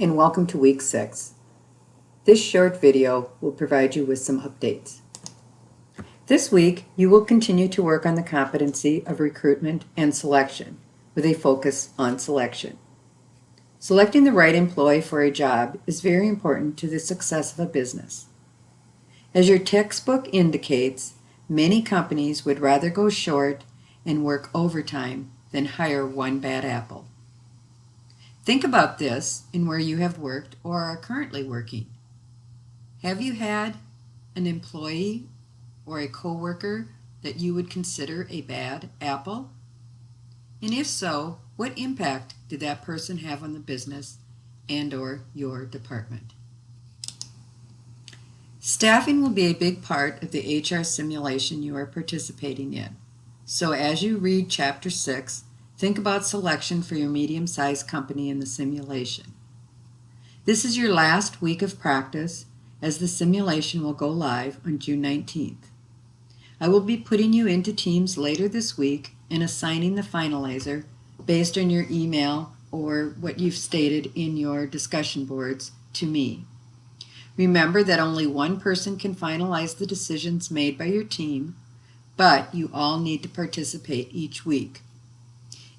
and welcome to week 6. This short video will provide you with some updates. This week, you will continue to work on the competency of recruitment and selection with a focus on selection. Selecting the right employee for a job is very important to the success of a business. As your textbook indicates, many companies would rather go short and work overtime than hire one bad apple. Think about this in where you have worked or are currently working. Have you had an employee or a coworker that you would consider a bad apple? And if so, what impact did that person have on the business and/or your department? Staffing will be a big part of the HR simulation you are participating in. So as you read Chapter 6, think about selection for your medium-sized company in the simulation. This is your last week of practice, as the simulation will go live on June 19th. I will be putting you into teams later this week and assigning the finalizer based on your email or what you've stated in your discussion boards to me. Remember that only one person can finalize the decisions made by your team, but you all need to participate each week.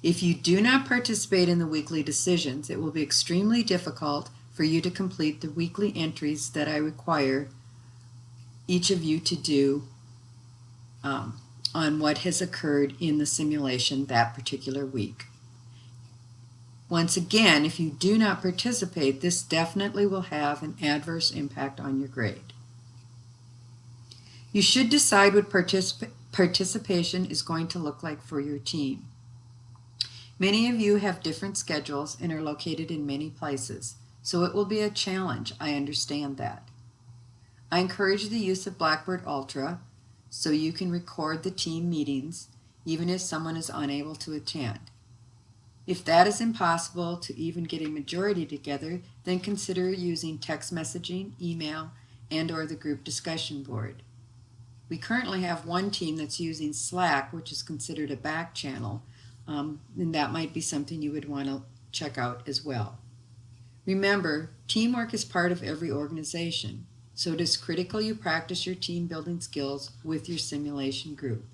If you do not participate in the weekly decisions, it will be extremely difficult for you to complete the weekly entries that I require each of you to do on what has occurred in the simulation that particular week. Once again, if you do not participate, this definitely will have an adverse impact on your grade. You should decide what participation is going to look like for your team. Many of you have different schedules and are located in many places, so it will be a challenge. I understand that. I encourage the use of Blackboard Ultra so you can record the team meetings even if someone is unable to attend. If that is impossible to even get a majority together, then consider using text messaging, email, and/or the group discussion board. We currently have one team that's using Slack, which is considered a back channel, and that might be something you would want to check out as well. Remember, teamwork is part of every organization, so it is critical you practice your team building skills with your simulation group.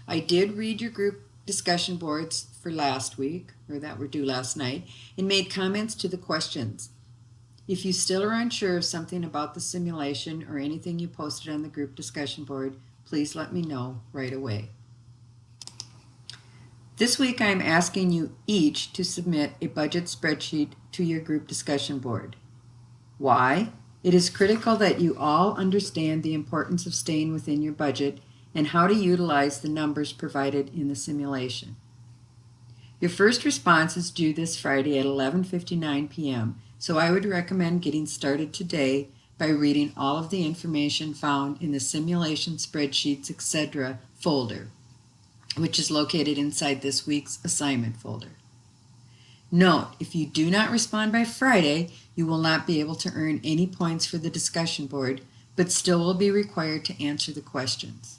I did read your group discussion boards for last week, or that were due last night, and made comments to the questions. If you still are unsure of something about the simulation or anything you posted on the group discussion board, please let me know right away. This week I am asking you each to submit a budget spreadsheet to your group discussion board. Why? It is critical that you all understand the importance of staying within your budget and how to utilize the numbers provided in the simulation. Your first response is due this Friday at 11:59 p.m., so I would recommend getting started today by reading all of the information found in the simulation spreadsheets, etc. folder, which is located inside this week's assignment folder. Note, if you do not respond by Friday, you will not be able to earn any points for the discussion board, but still will be required to answer the questions.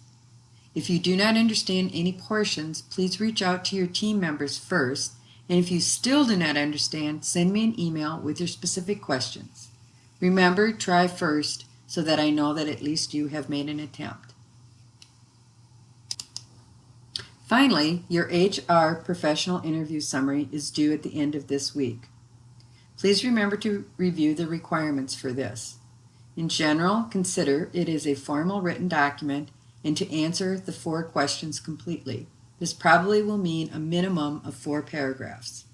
If you do not understand any portions, please reach out to your team members first, and if you still do not understand, send me an email with your specific questions. Remember, try first so that I know that at least you have made an attempt. Finally, your HR professional interview summary is due at the end of this week. Please remember to review the requirements for this. In general, consider it is a formal written document and to answer the 4 questions completely. This probably will mean a minimum of 4 paragraphs.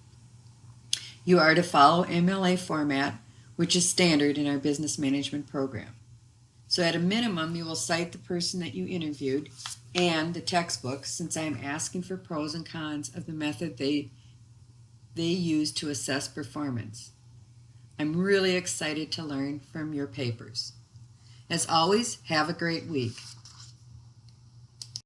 You are to follow MLA format, which is standard in our business management program. So at a minimum, you will cite the person that you interviewed and the textbook, since I am asking for pros and cons of the method they use to assess performance. I'm really excited to learn from your papers. As always, have a great week.